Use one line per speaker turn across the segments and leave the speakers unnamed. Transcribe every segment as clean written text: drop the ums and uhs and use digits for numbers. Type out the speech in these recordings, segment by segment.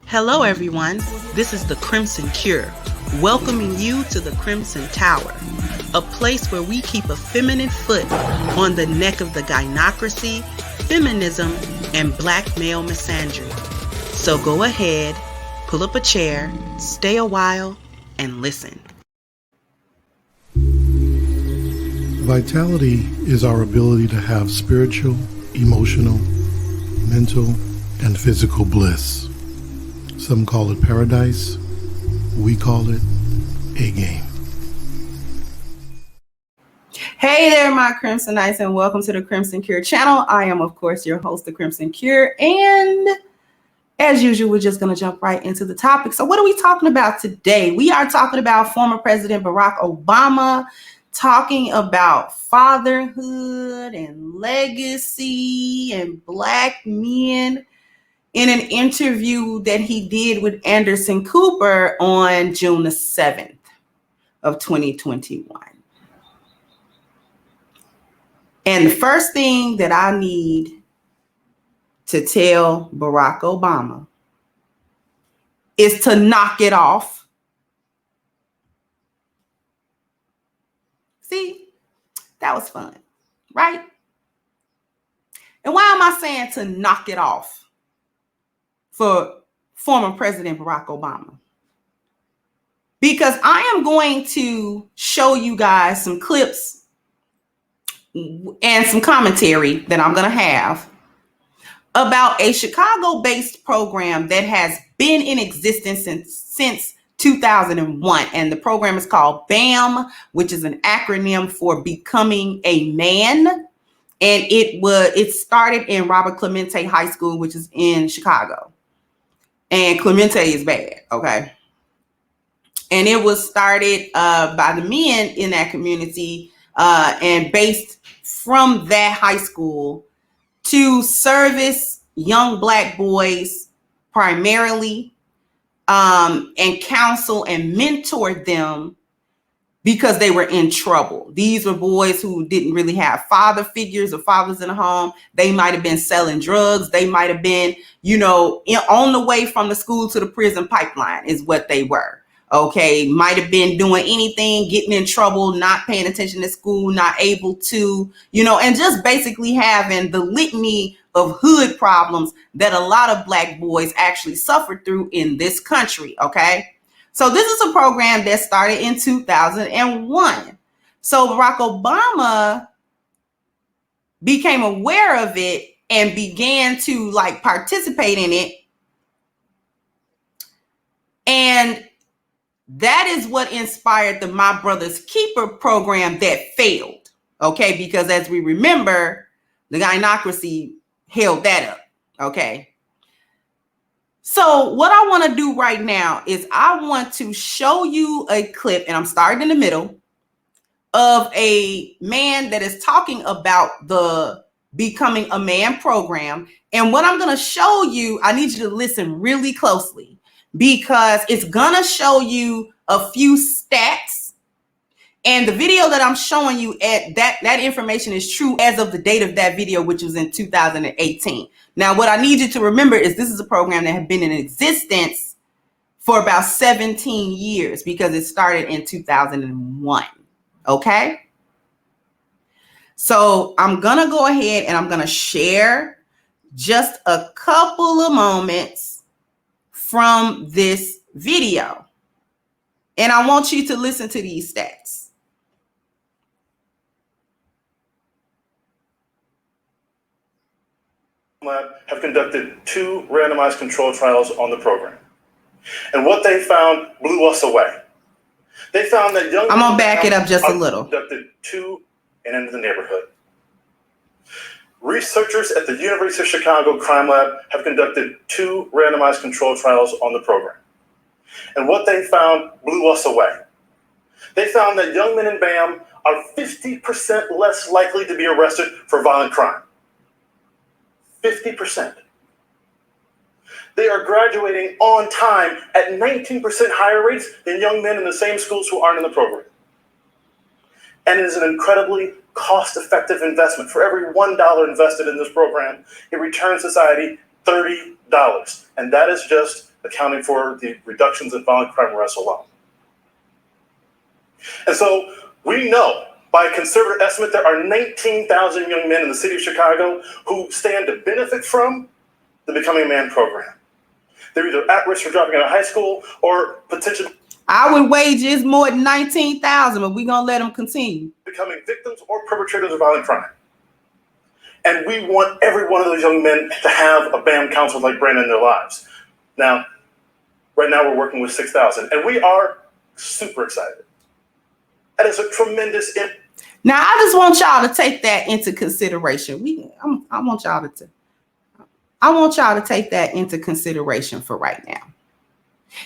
Hello, everyone. This is the Crimson Cure, welcoming you to the Crimson Tower, a place where we keep a feminine foot on the neck of the gynocracy, feminism, and black male misandry. So go ahead, pull up a chair, stay a while, and listen.
Vitality is our ability to have spiritual, emotional, mental, and physical bliss. Some call it paradise. We call it a game.
Hey there, my Crimsonites, and welcome to the Crimson Cure channel. I am, of course, your host, the Crimson Cure, and as usual, we're just going to jump right into the topic. So what are we talking about today? We are talking about former President Barack Obama, talking about fatherhood and legacy and black men in an interview that he did with Anderson Cooper on June the 7th of 2021. And the first thing that I need to tell Barack Obama is to knock it off. See, that was fun, right? And why am I saying to knock it off for former President Barack Obama? Because I am going to show you guys some clips and some commentary that I'm going to have about a Chicago-based program that has been in existence since 2001. And the program is called BAM, which is an acronym for Becoming a Man. And it started in Robert Clemente High School, which is in Chicago. And Clemente is bad, okay? And it was started by the men in that community and based from that high school to service young black boys primarily and counsel and mentor them because they were in trouble. These were boys who didn't really have father figures or fathers in the home. They might have been selling drugs. They might have been, on the way from the school to the prison pipeline is what they were. Okay, might have been doing anything, getting in trouble, not paying attention to school, not able to, and just basically having the litany of hood problems that a lot of black boys actually suffered through in this country. Okay, so this is a program that started in 2001. So Barack Obama became aware of it and began to participate in it. And that is what inspired the My Brother's Keeper program that failed, okay? Because as we remember, the gynocracy held that up, okay? So what I want to do right now is I want to show you a clip, and I'm starting in the middle, of a man that is talking about the Becoming a Man program. And what I'm going to show you, I need you to listen really closely, because it's gonna show you a few stats, and the video that I'm showing you at that information is true as of the date of that video, which was in 2018. Now, what I need you to remember is this is a program that had been in existence for about 17 years because it started in 2001. Okay, so I'm gonna go ahead and I'm gonna share just a couple of moments from this video. And I want you to listen to these stats.
Lab have conducted 2 randomized control trials on the program. And what they found blew us away. They found that young
I'm gonna back it up just a little.
Conducted 2 and into the neighborhood. Researchers at the University of Chicago Crime Lab have conducted 2 randomized control trials on the program. And what they found blew us away. They found that young men in BAM are 50% less likely to be arrested for violent crime. 50%. They are graduating on time at 19% higher rates than young men in the same schools who aren't in the program. And it is an incredibly cost-effective investment. For every $1 invested in this program, it returns society $30. And that is just accounting for the reductions in violent crime arrests alone. And so we know, by a conservative estimate, there are 19,000 young men in the city of Chicago who stand to benefit from the Becoming a Man program. They're either at risk for dropping out of high school or potentially,
I would wager it's more than 19,000, but we're going to let them continue,
becoming victims or perpetrators of violent crime. And we want every one of those young men to have a BAM counselor like Brandon in their lives. Now, right now we're working with 6,000, and we are super excited. That is a tremendous impact.
Now, I just want y'all to take that into consideration. I want y'all to take that into consideration for right now.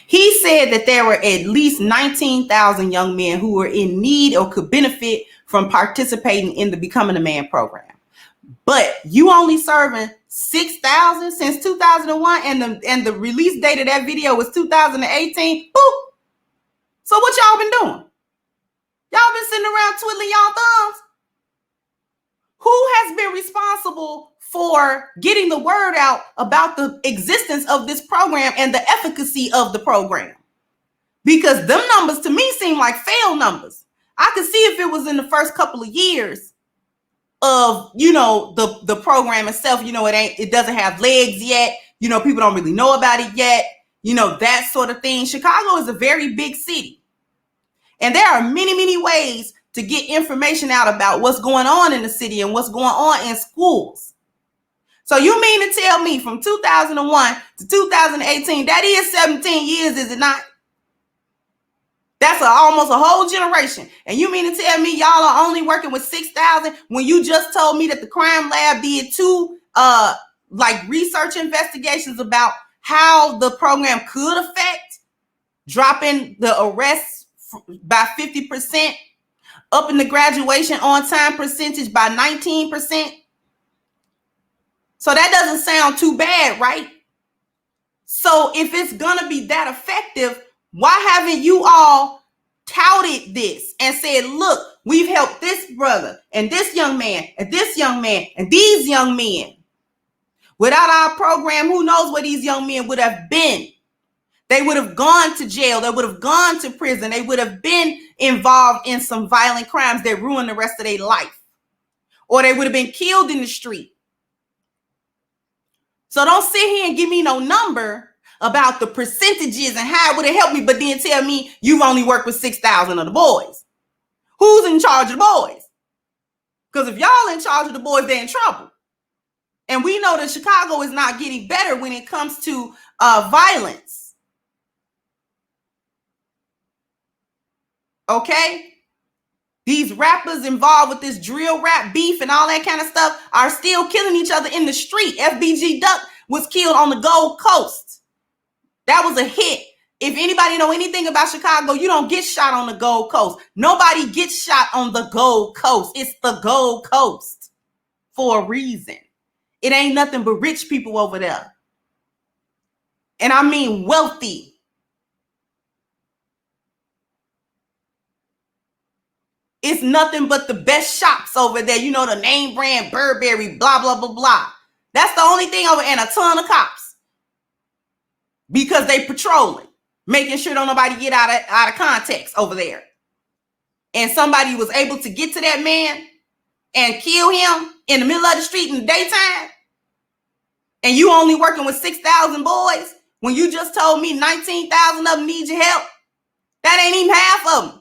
He said that there were at least 19,000 young men who were in need or could benefit from participating in the Becoming a Man program. But you only serving 6,000 since 2001, and the release date of that video was 2018. Boop. So what y'all been doing? Y'all been sitting around twiddling y'all thumbs? Who has been responsible for getting the word out about the existence of this program and the efficacy of the program? Because them numbers to me seem like failed numbers. I could see if it was in the first couple of years of, the program itself, it doesn't have legs yet. People don't really know about it yet. That sort of thing. Chicago is a very big city. And there are many, many ways to get information out about what's going on in the city and what's going on in schools. So you mean to tell me from 2001 to 2018, that is 17 years, is it not? That's almost a whole generation. And you mean to tell me y'all are only working with 6,000 when you just told me that the crime lab did two research investigations about how the program could affect dropping the arrests by 50%, up in the graduation on time percentage by 19%. So that doesn't sound too bad, right? So if it's gonna be that effective, why haven't you all touted this and said, look, we've helped this brother and this young man and this young man and these young men. Without our program, who knows where these young men would have been? They would have gone to jail. They would have gone to prison. They would have been involved in some violent crimes that ruined the rest of their life. Or they would have been killed in the street. So don't sit here and give me no number about the percentages and how it would have helped me, but then tell me you've only worked with 6,000 of the boys. Who's in charge of the boys? Because if y'all in charge of the boys, they're in trouble. And we know that Chicago is not getting better when it comes to violence. Okay? These rappers involved with this drill rap beef and all that kind of stuff are still killing each other in the street. FBG Duck was killed on the Gold Coast. That was a hit. If anybody know anything about Chicago, you don't get shot on the Gold Coast. Nobody gets shot on the Gold Coast. It's the Gold Coast for a reason. It ain't nothing but rich people over there. And I mean wealthy. It's nothing but the best shops over there. The name brand Burberry, blah, blah, blah, blah. That's the only thing over, and a ton of cops. Because they patrolling, making sure don't nobody get out of context over there. And somebody was able to get to that man and kill him in the middle of the street in the daytime. And you only working with 6,000 boys when you just told me 19,000 of them need your help. That ain't even half of them.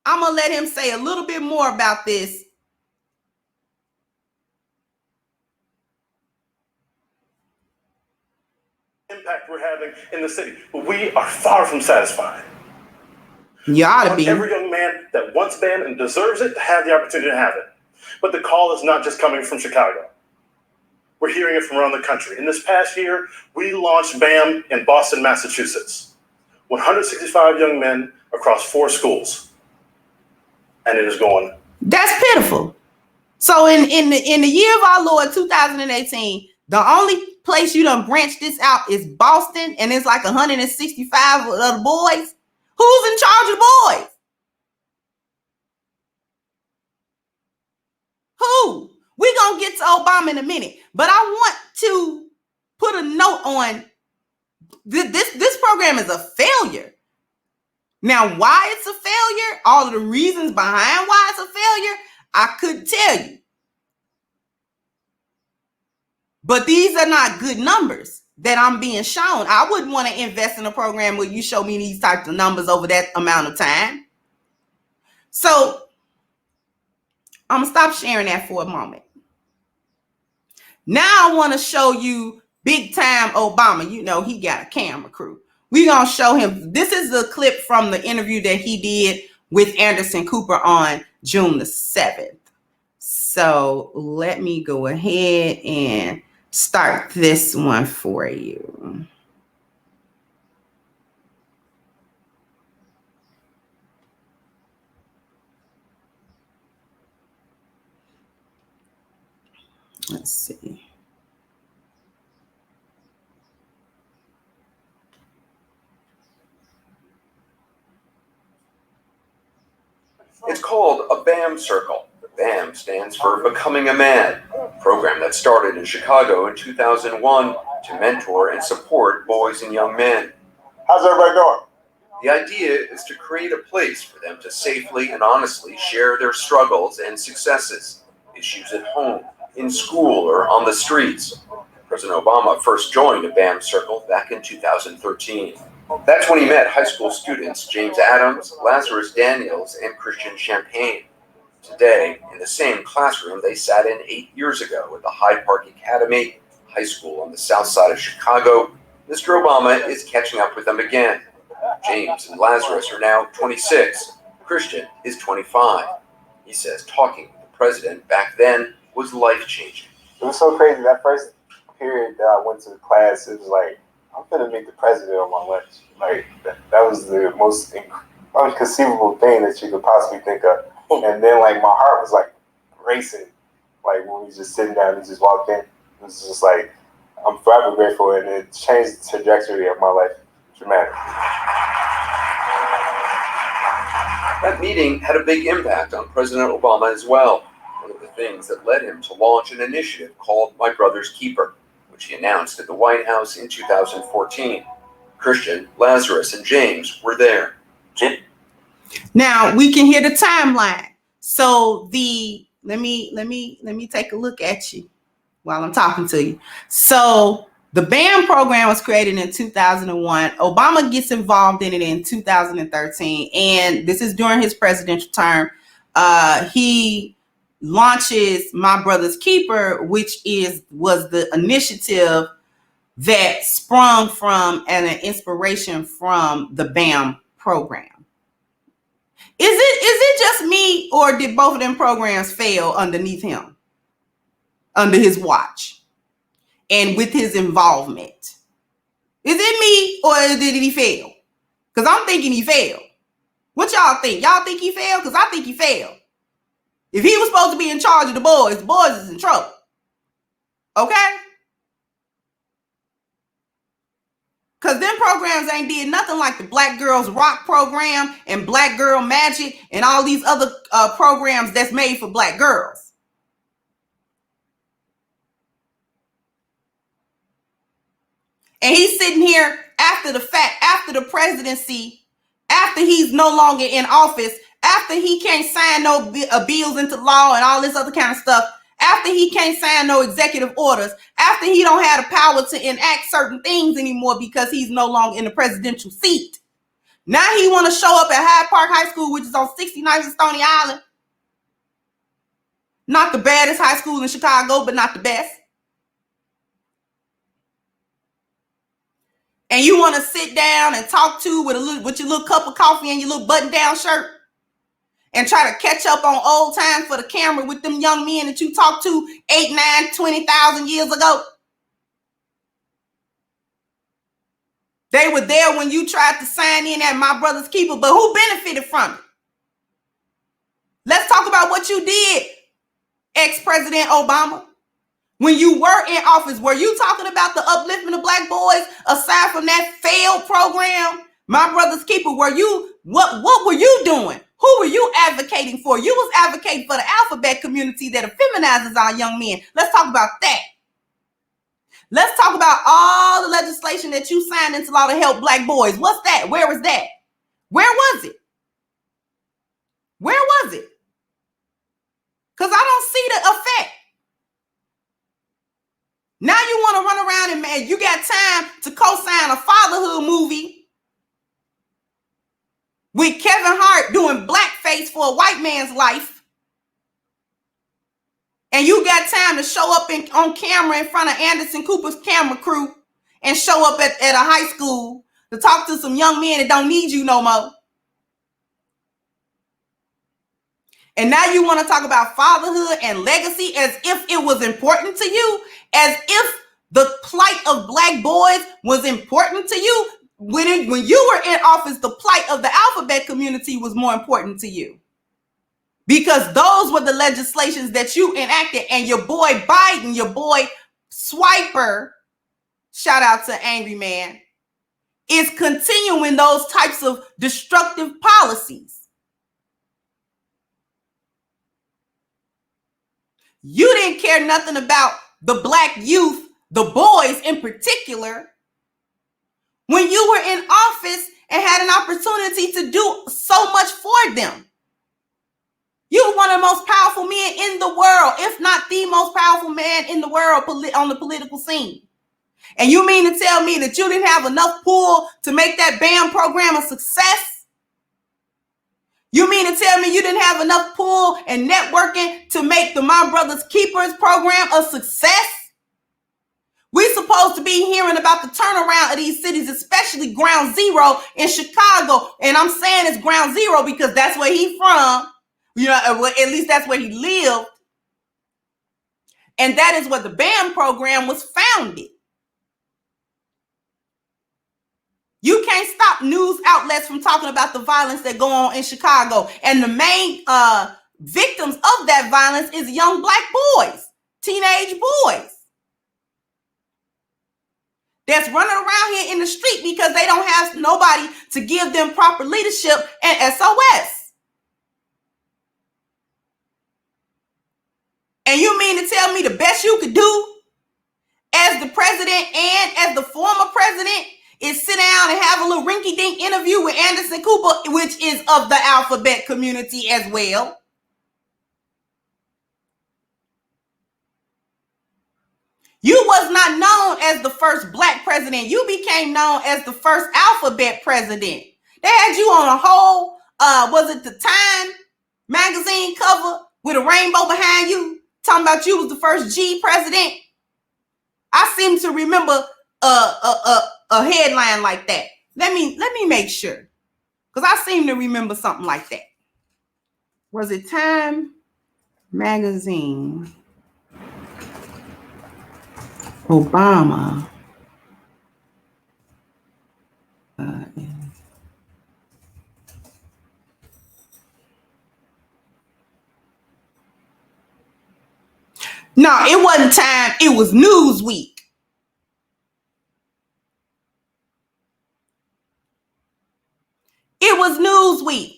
I'm going to let him say a little bit more about this.
Impact we're having in the city. But we are far from satisfied.
You ought to be.
Every young man that wants BAM and deserves it to have the opportunity to have it. But the call is not just coming from Chicago. We're hearing it from around the country. In this past year, we launched BAM in Boston, Massachusetts. 165 young men across 4 schools. And it is going.
That's pitiful. So in the year of our Lord 2018, the only place you done branch this out is Boston, and it's like 165 of the boys. Who's in charge of the boys? Who? We're gonna get to Obama in a minute, but I want to put a note on this program is a failure. Now, why it's a failure, all of the reasons behind why it's a failure, I couldn't tell you. But these are not good numbers that I'm being shown. I wouldn't want to invest in a program where you show me these types of numbers over that amount of time. So I'm going to stop sharing that for a moment. Now I want to show you big time Obama. You know, he got a camera crew. We're going to show him. This is a clip from the interview that he did with Anderson Cooper on June the 7th. So let me go ahead and start this one for you. Let's see.
It's called a BAM Circle. The BAM stands for Becoming a Man, a program that started in Chicago in 2001 to mentor and support boys and young men.
How's everybody doing?
The idea is to create a place for them to safely and honestly share their struggles and successes, issues at home, in school, or on the streets. President Obama first joined a BAM Circle back in 2013. That's when he met high school students James Adams, Lazarus Daniels, and Christian Champagne. Today, in the same classroom they sat in 8 years ago at the Hyde Park Academy, high school on the south side of Chicago, Mr. Obama is catching up with them again. James and Lazarus are now 26. Christian is 25. He says talking with the president back then was life-changing.
It was so crazy. That first period that I went to the class, it was like, I'm gonna meet the president on my lunch. Like that was the most unconceivable thing that you could possibly think of. And then like my heart was like racing. Like when we was just sitting down and he just walked in. It was just like, I'm forever grateful, and it changed the trajectory of my life dramatically.
That meeting had a big impact on President Obama as well. One of the things that led him to launch an initiative called My Brother's Keeper, which he announced at the White House in 2014. Christian, Lazarus, and James were there.
Now we can hear the timeline. So let me take a look at you while I'm talking to you. So the BAM program was created in 2001. Obama gets involved in it in 2013, and this is during his presidential term. He launches My Brother's Keeper, which was the initiative that sprung from and an inspiration from the BAM program. Is it just me, or did both of them programs fail underneath him, under his watch, and with his involvement? Is it me, or did he fail? Because I'm thinking he failed. What y'all think? Y'all think he failed? Because I think he failed. If he was supposed to be in charge of the boys is in trouble. Okay? Because them programs ain't did nothing like the Black Girls Rock program and Black Girl Magic and all these other programs that's made for Black girls. And he's sitting here after the fact, after the presidency, after he's no longer in office, after he can't sign no bills into law and all this other kind of stuff, after he can't sign no executive orders, after he don't have the power to enact certain things anymore because he's no longer in the presidential seat. Now he want to show up at Hyde Park High School, which is on 69th and Stony Island. Not the baddest high school in Chicago, but not the best. And you want to sit down and talk to with your little cup of coffee and your little button-down shirt and try to catch up on old times for the camera with them young men that you talked to 8, 9, 20,000 years ago. They were there when you tried to sign in at My Brother's Keeper, but who benefited from it? Let's talk about what you did, ex-President Obama. When you were in office, were you talking about the upliftment of Black boys aside from that failed program, My Brother's Keeper? What were you doing? Who were you advocating for? You was advocating for the alphabet community that effeminizes our young men. Let's talk about that. Let's talk about all the legislation that you signed into law to help Black boys. What's that? Where was that? Where was it? Where was it? Because I don't see the effect. Now you want to run around and, man, you got time to co-sign a Fatherhood movie with Kevin Hart doing blackface for a white man's life. And you got time to show up on camera in front of Anderson Cooper's camera crew and show up at a high school to talk to some young men that don't need you no more. And now you want to talk about fatherhood and legacy as if it was important to you, as if the plight of Black boys was important to you. When you were in office, the plight of the alphabet community was more important to you. Because those were the legislations that you enacted, and your boy Biden, your boy Swiper, shout out to Angry Man, is continuing those types of destructive policies. You didn't care nothing about the Black youth, the boys in particular, when you were in office and had an opportunity to do so much for them. You were one of the most powerful men in the world, if not the most powerful man in the world on the political scene. And you mean to tell me that you didn't have enough pull to make that BAM program a success? You mean to tell me you didn't have enough pull and networking to make the My Brother's Keepers program a success? We're supposed to be hearing about the turnaround of these cities, especially Ground Zero in Chicago. And I'm saying it's Ground Zero because that's where he's from. You know, at least that's where he lived. And that is where the BAM program was founded. You can't stop news outlets from talking about the violence that go on in Chicago. And the main victims of that violence is young Black boys, teenage boys that's running around here in the street because they don't have nobody to give them proper leadership and SOS. And you mean to tell me the best you could do as the president and as the former president is sit down and have a little rinky-dink interview with Anderson Cooper, which is of the alphabet community as well? You was not known as the first Black president. You became known as the first alphabet president. They had you on a whole, was it the Time magazine cover with a rainbow behind you, talking about you was the first G president? I seem to remember a headline like that. Let me make sure, because I seem to remember something like that. Was it Time magazine? Obama. No, it wasn't Time. It was Newsweek. It was Newsweek.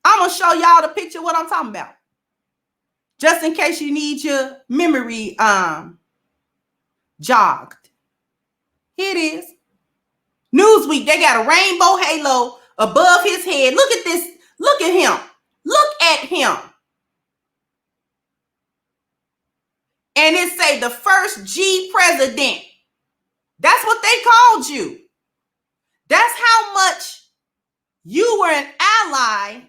I'm going to show y'all the picture of what I'm talking about, just in case you need your memory jogged. Here it is. Newsweek, they got a rainbow halo above his head. Look at this. Look at him. Look at him. And it say the first G president. That's what they called you. That's how much you were an ally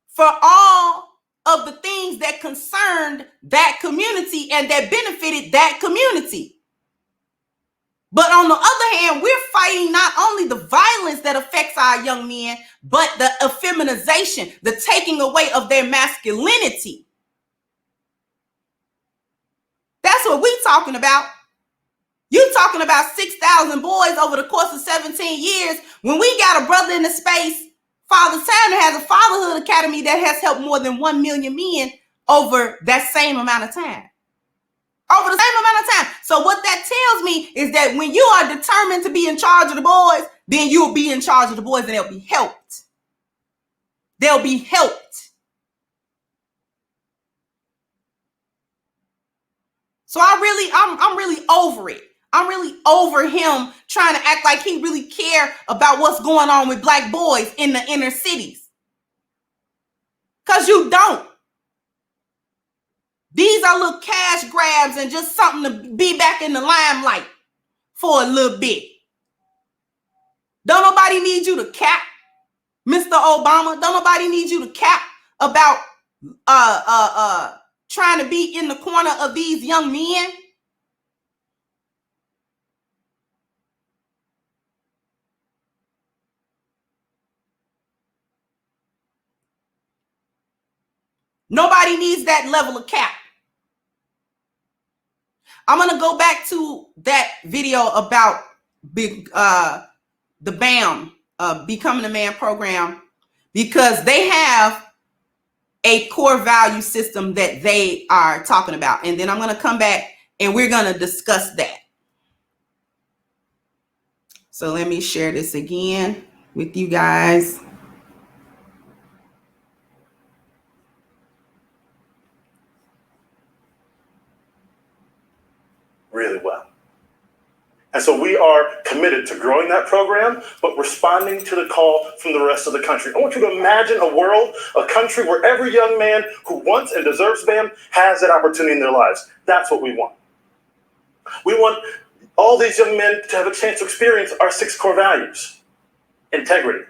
for all of the things that concerned that community and that benefited that community. But on the other hand, we're fighting not only the violence that affects our young men, but the effeminization, the taking away of their masculinity. That's what we're talking about. You talking about 6,000 boys over the course of 17 years when we got a brother in the space. Father Turner has a Fatherhood Academy that has helped more than 1 million men over that same amount of time. Over the same amount of time. So what that tells me is that when you are determined to be in charge of the boys, then you'll be in charge of the boys and they'll be helped. They'll be helped. So I'm really over it. I'm really over him trying to act like he really care about what's going on with black boys in the inner cities. Because you don't. These are little cash grabs and just something to be back in the limelight for a little bit. Don't nobody need you to cap, Mr. Obama. Don't nobody need you to cap about trying to be in the corner of these young men. Nobody needs that level of cap. I'm going to go back to that video about the BAM, Becoming a Man program, because they have a core value system that they are talking about. And then I'm going to come back and we're going to discuss that. So let me share this again with you guys.
Really well. And so we are committed to growing that program, but responding to the call from the rest of the country. I want you to imagine a world, a country where every young man who wants and deserves BAM has that opportunity in their lives. That's what we want. We want all these young men to have a chance to experience our 6 core values. Integrity.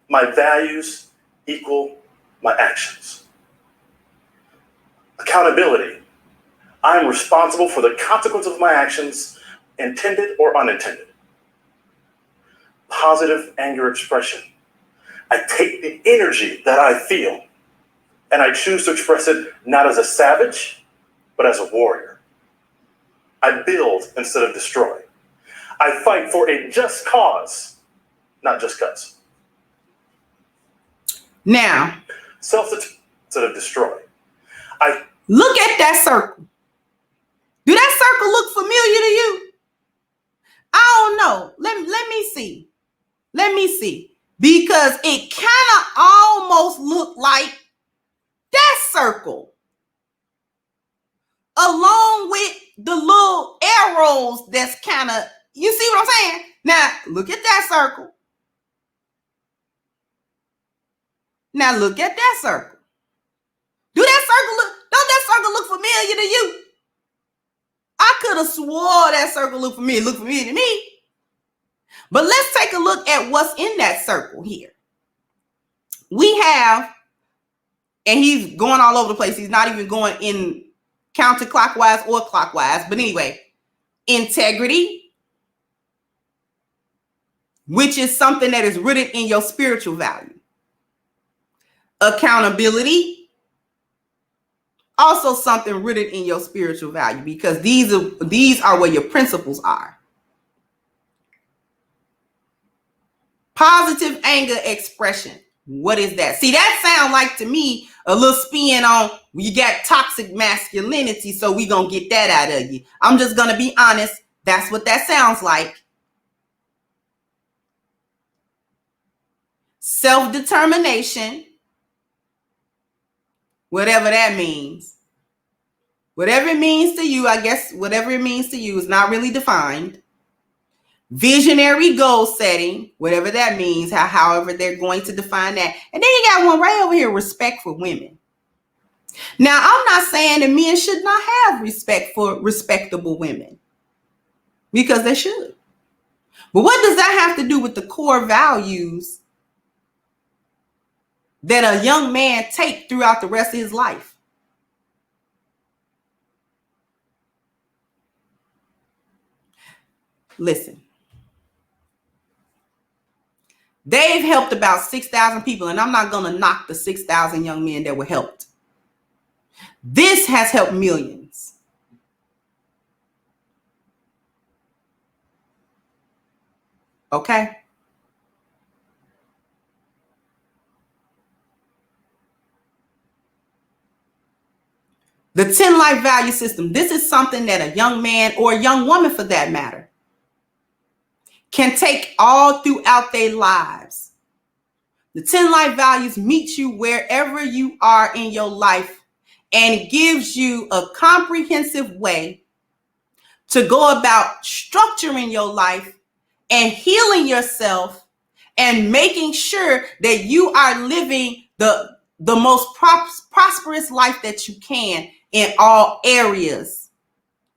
My values equal my actions. Accountability. I am responsible for the consequence of my actions, intended or unintended. Positive anger expression. I take the energy that I feel and I choose to express it not as a savage, but as a warrior. I build instead of destroy. I fight for a just cause, not just cause.
Now,
Instead of destroy.
Look at that circle. Do that circle look familiar to you? I don't know. Let me see. Let me see. Because it kind of almost looked like that circle. Along with the little arrows that's kind of, you see what I'm saying? Now, look at that circle. Now, look at that circle. Don't that circle look familiar to you? I could have swore that circle looked familiar to me. But let's take a look at what's in that circle here. We have, and he's going all over the place. He's not even going in counterclockwise or clockwise. But anyway, integrity, which is something that is rooted in your spiritual value. Accountability, also something rooted in your spiritual value, because these are where your principles are. Positive anger expression. What is that? See, that sounds like to me a little spin on you got toxic masculinity, so we gonna get that out of you. I'm just gonna be honest. That's what that sounds like. Self-determination. Whatever that means. Whatever it means to you, I guess whatever it means to you is not really defined. Visionary goal setting, whatever that means, however they're going to define that. And then you got one right over here, respect for women. Now, I'm not saying that men should not have respect for respectable women, because they should. But what does that have to do with the core values that a young man take throughout the rest of his life? Listen. They've helped about 6,000 people, and I'm not going to knock the 6,000 young men that were helped. This has helped millions. Okay? The 10 life value system. This is something that a young man, or a young woman for that matter, can take all throughout their lives The 10 life values meet you wherever you are in your life, and it gives you a comprehensive way to go about structuring your life and healing yourself and making sure that you are living the most prosperous life that you can in all areas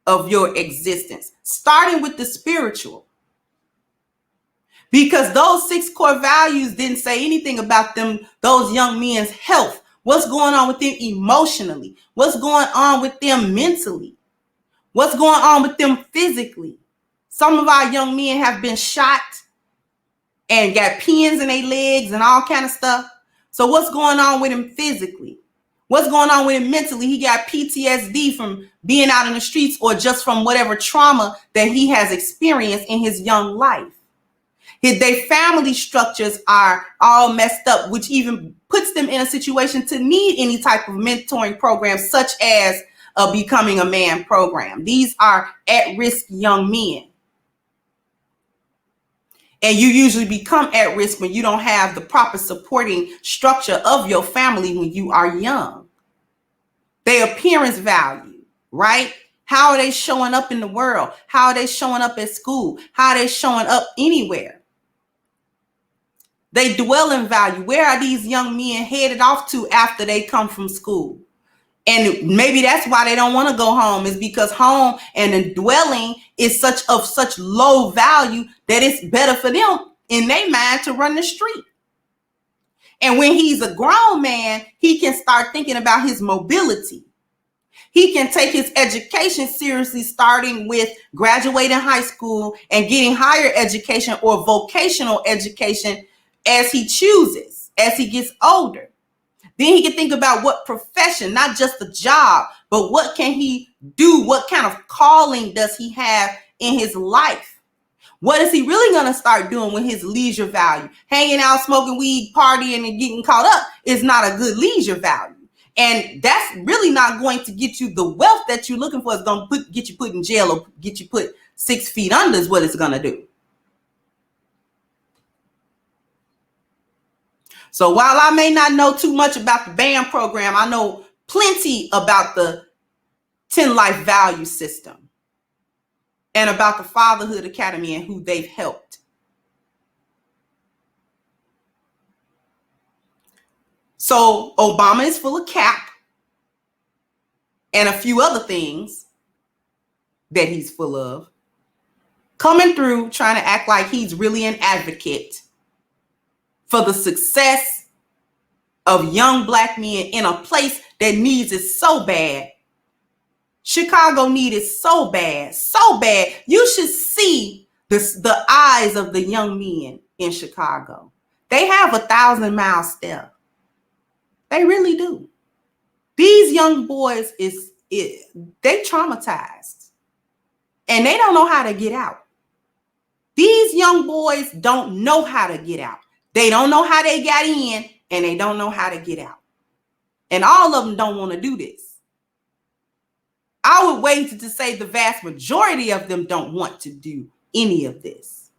of your existence, starting with the spiritual. Because those 6 core values didn't say anything about those young men's health. What's going on with them emotionally? What's going on with them mentally? What's going on with them physically? Some of our young men have been shot and got pins in their legs and all kind of stuff. So what's going on with him physically? What's going on with him mentally? He got PTSD from being out in the streets or just from whatever trauma that he has experienced in his young life. Their family structures are all messed up, which even puts them in a situation to need any type of mentoring program, such as a Becoming a Man program. These are at-risk young men. And you usually become at risk when you don't have the proper supporting structure of your family when you are young. Their appearance value, right? How are they showing up in the world? How are they showing up at school? How are they showing up anywhere? They dwelling value. Where are these young men headed off to after they come from school? And maybe that's why they don't want to go home, is because home and the dwelling is such low value that it's better for them in their mind to run the street. And when he's a grown man, he can start thinking about his mobility. He can take his education seriously, starting with graduating high school and getting higher education or vocational education as he chooses, as he gets older. Then he can think about what profession, not just a job, but what can he do? What kind of calling does he have in his life? What is he really going to start doing with his leisure value? Hanging out, smoking weed, partying, and getting caught up is not a good leisure value. And that's really not going to get you the wealth that you're looking for. It's going to get you put in jail or get you put 6 feet under is what it's going to do. So while I may not know too much about the BAM program, I know plenty about the 10 Life Value System and about the Fatherhood Academy and who they've helped. So Obama is full of cap and a few other things that he's full of, coming through trying to act like he's really an advocate for the success of young Black men in a place that needs it so bad. Chicago needs it so bad, so bad. You should see the eyes of the young men in Chicago. They have 1,000-mile step. They really do. These young boys, they traumatized. And they don't know how to get out. These young boys don't know how to get out. They don't know how they got in, and they don't know how to get out. And all of them don't want to do this. I would wager to say the vast majority of them don't want to do any of this.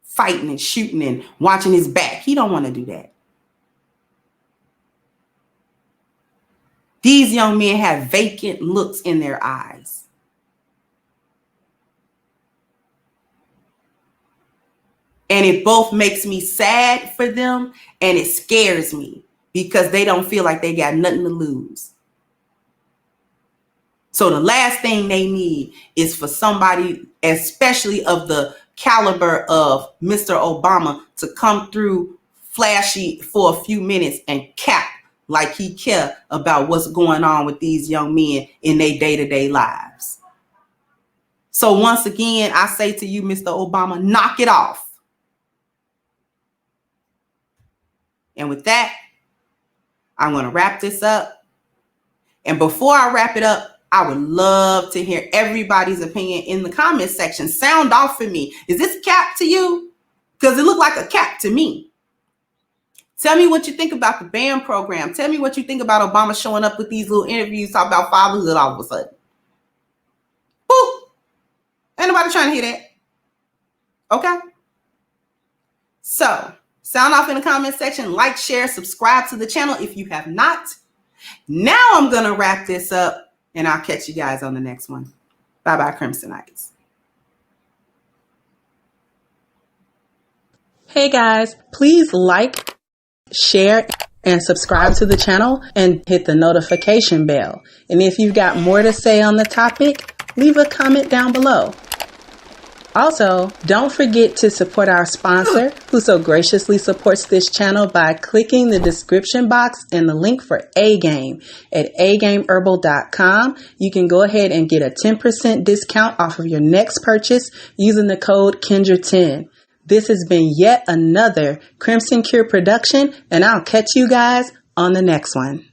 Fighting and shooting and watching his back. He don't want to do that. These young men have vacant looks in their eyes. And it both makes me sad for them and it scares me because they don't feel like they got nothing to lose. So the last thing they need is for somebody, especially of the caliber of Mr. Obama, to come through flashy for a few minutes and cap like he care about what's going on with these young men in their day-to-day lives. So once again, I say to you, Mr. Obama, knock it off. And with that, I'm going to wrap this up. And before I wrap it up, I would love to hear everybody's opinion in the comment section. Sound off for me. Is this cap to you? Because it looked like a cap to me. Tell me what you think about the BAM program. Tell me what you think about Obama showing up with these little interviews talking about fatherhood all of a sudden. Boop. Ain't nobody trying to hear that. Okay? So, Sound off in the comment section. Like, share, subscribe to the channel if you have not. Now I'm going to wrap this up, and I'll catch you guys on the next one. Bye-bye, Crimsonites. Hey, guys. Please like, share, and subscribe to the channel and hit the notification bell. And if you've got more to say on the topic, leave a comment down below. Also, don't forget to support our sponsor, who so graciously supports this channel by clicking the description box and the link for A-Game at agameherbal.com. You can go ahead and get a 10% discount off of your next purchase using the code Kendra10. This has been yet another Crimson Cure production, and I'll catch you guys on the next one.